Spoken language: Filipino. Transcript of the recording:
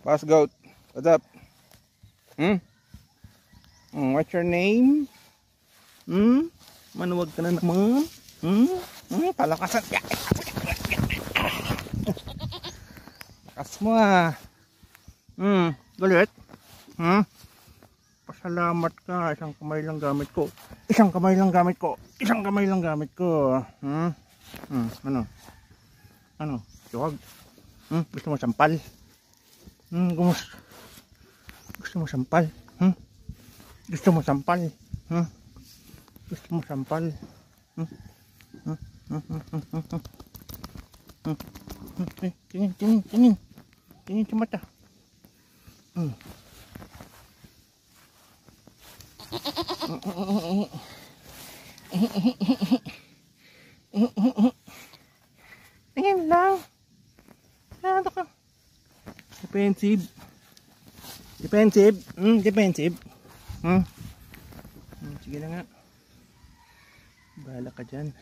Boss Goat, what's up? What's your name? Manuwag ka na naman? Palakasan. Lakas mo ah. Galit? Pasalamat ka. Isang kamay lang gamit ko. Isang kamay lang gamit ko. Ano? Tuwag? Gusto mo sampal? Gusto mo sampal? Gusto mo sampal? Gusto mo sampal? Tingin sa mata. Tingin lang. Ano ka? Defensive. Sige na nga. Bahala ka dyan.